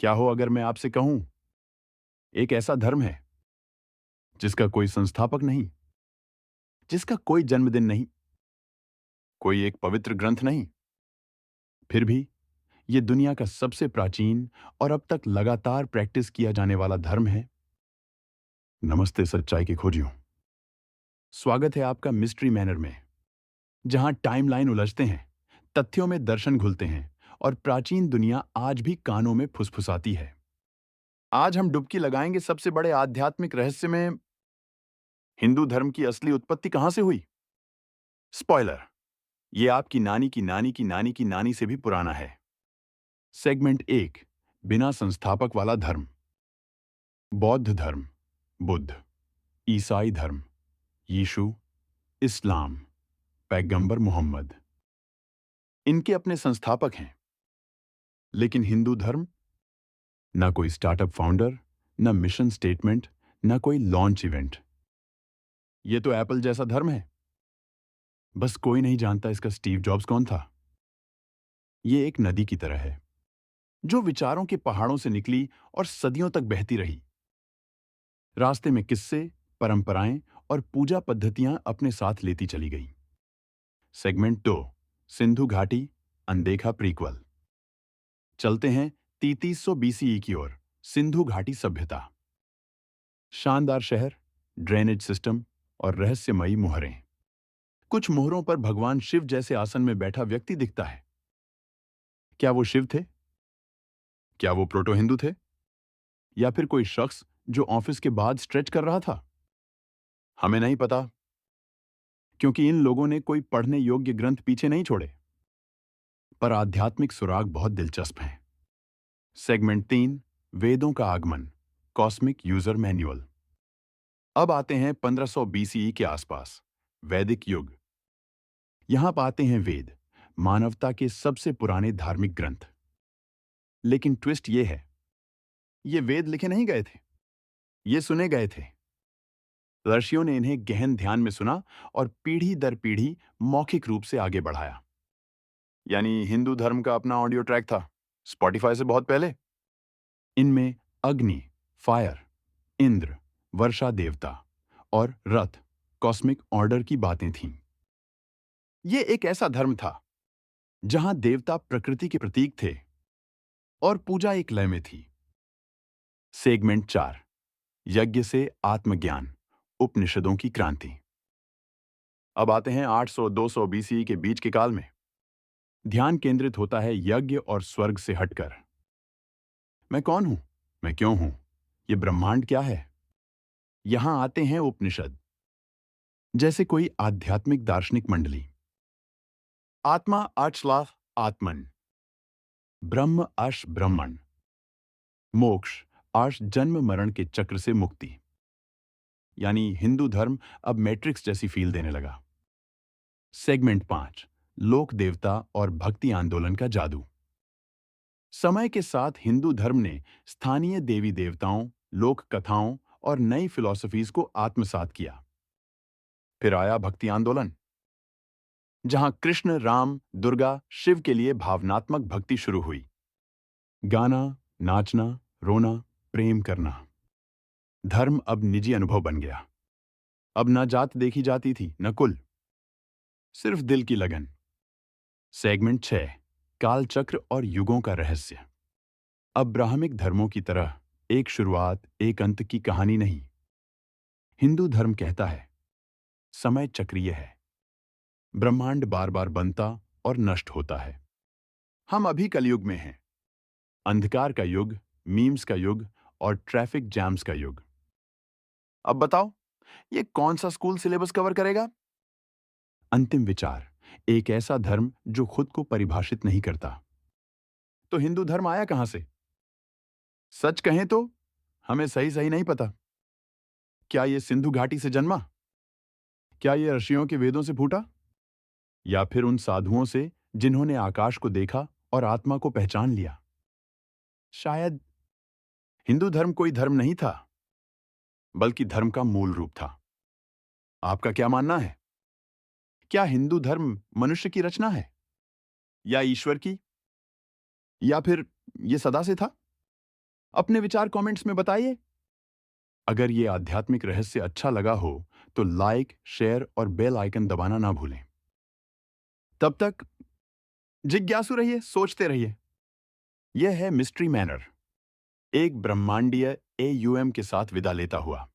क्या हो अगर मैं आपसे कहूं, एक ऐसा धर्म है जिसका कोई संस्थापक नहीं, जिसका कोई जन्मदिन नहीं, कोई एक पवित्र ग्रंथ नहीं, फिर भी यह दुनिया का सबसे प्राचीन और अब तक लगातार प्रैक्टिस किया जाने वाला धर्म है। नमस्ते सच्चाई के खोजियों। स्वागत है आपका मिस्ट्री मैनर में, जहां टाइमलाइन उलझते हैं, तथ्यों में दर्शन घुलते हैं और प्राचीन दुनिया आज भी कानों में फुसफुसाती है। आज हम डुबकी लगाएंगे सबसे बड़े आध्यात्मिक रहस्य में, हिंदू धर्म की असली उत्पत्ति कहां से हुई। स्पॉइलर, ये आपकी नानी की नानी की नानी की नानी से भी पुराना है। सेगमेंट 1, बिना संस्थापक वाला धर्म। बौद्ध धर्म, बुद्ध, ईसाई धर्म, यीशु, इस्लाम, पैगंबर मोहम्मद, इनके अपने संस्थापक हैं। लेकिन हिंदू धर्म, ना कोई स्टार्टअप फाउंडर, ना मिशन स्टेटमेंट, ना कोई लॉन्च इवेंट। ये तो एप्पल जैसा धर्म है, बस कोई नहीं जानता इसका स्टीव जॉब्स कौन था। ये एक नदी की तरह है, जो विचारों के पहाड़ों से निकली और सदियों तक बहती रही। रास्ते में किस्से, परंपराएं और पूजा पद्धतियां अपने साथ लेती चली गई। सेगमेंट 2, सिंधु घाटी, अनदेखा प्रीक्वल। चलते हैं 3300 बीसीई की ओर। सिंधु घाटी सभ्यता। शानदार शहर, ड्रेनेज सिस्टम और रहस्यमयी मोहरें। कुछ मोहरों पर भगवान शिव जैसे आसन में बैठा व्यक्ति दिखता है। क्या वो शिव थे? क्या वो प्रोटो हिंदू थे? या फिर कोई शख्स जो ऑफिस के बाद स्ट्रेच कर रहा था? हमें नहीं पता, क्योंकि इन लोगों ने कोई पढ़ने योग्य ग्रंथ पीछे नहीं छोड़े। पर आध्यात्मिक सुराग बहुत दिलचस्प हैं। सेगमेंट 3, वेदों का आगमन, कॉस्मिक यूजर मैन्युअल। अब आते हैं 1500 बीसीई के आसपास, वैदिक युग। यहां पाते हैं वेद, मानवता के सबसे पुराने धार्मिक ग्रंथ। लेकिन ट्विस्ट ये है, ये वेद लिखे नहीं गए थे, ये सुने गए थे। ऋषियों ने इन्हें गहन ध्यान में सुना और पीढ़ी दर पीढ़ी मौखिक रूप से आगे बढ़ाया। यानी हिंदू धर्म का अपना ऑडियो ट्रैक था, स्पॉटिफाई से बहुत पहले। इनमें अग्नि, फायर, इंद्र, वर्षा देवता और रथ, कॉस्मिक ऑर्डर की बातें थीं। ये एक ऐसा धर्म था जहां देवता प्रकृति के प्रतीक थे और पूजा एक लय में थी। सेगमेंट 4, यज्ञ से आत्मज्ञान, उपनिषदों की क्रांति। अब आते हैं 800-200 बीसीई के बीच के काल में। ध्यान केंद्रित होता है यज्ञ और स्वर्ग से हटकर। मैं कौन हूं? मैं क्यों हूं? ये ब्रह्मांड क्या है? यहां आते हैं उपनिषद, जैसे कोई आध्यात्मिक दार्शनिक मंडली। आत्मा आचलाफ आत्मन, ब्रह्म आश ब्रह्मण, मोक्ष आश जन्म मरण के चक्र से मुक्ति। यानी हिंदू धर्म अब मैट्रिक्स जैसी फील देने लगा। सेगमेंट 5, लोक देवता और भक्ति आंदोलन का जादू। समय के साथ हिंदू धर्म ने स्थानीय देवी देवताओं, लोक कथाओं और नई फिलॉसफीज को आत्मसात किया। फिर आया भक्ति आंदोलन, जहां कृष्ण, राम, दुर्गा, शिव के लिए भावनात्मक भक्ति शुरू हुई। गाना, नाचना, रोना, प्रेम करना। धर्म अब निजी अनुभव बन गया। अब न जात देखी जाती थी, न कुल, सिर्फ दिल की लगन। सेगमेंट 6, कालचक्र और युगों का रहस्य। अब ब्राह्मिक धर्मों की तरह एक शुरुआत, एक अंत की कहानी नहीं। हिंदू धर्म कहता है, समय चक्रीय है, ब्रह्मांड बार बार बनता और नष्ट होता है। हम अभी कलयुग में हैं, अंधकार का युग, मीम्स का युग और ट्रैफिक जैम्स का युग। अब बताओ, ये कौन सा स्कूल सिलेबस कवर करेगा? अंतिम विचार, एक ऐसा धर्म जो खुद को परिभाषित नहीं करता। तो हिंदू धर्म आया कहां से? सच कहें तो हमें सही सही नहीं पता। क्या ये सिंधु घाटी से जन्मा? क्या ये ऋषियों के वेदों से फूटा? या फिर उन साधुओं से जिन्होंने आकाश को देखा और आत्मा को पहचान लिया? शायद हिंदू धर्म कोई धर्म नहीं था, बल्कि धर्म का मूल रूप था। आपका क्या मानना है? क्या हिंदू धर्म मनुष्य की रचना है, या ईश्वर की, या फिर ये सदा से था? अपने विचार कमेंट्स में बताइए। अगर ये आध्यात्मिक रहस्य अच्छा लगा हो तो लाइक, शेयर और बेल आइकन दबाना ना भूलें। तब तक जिज्ञासु रहिए, सोचते रहिए। यह है मिस्ट्री मैनर, एक ब्रह्मांडीय एयूएम के साथ विदा लेता हुआ।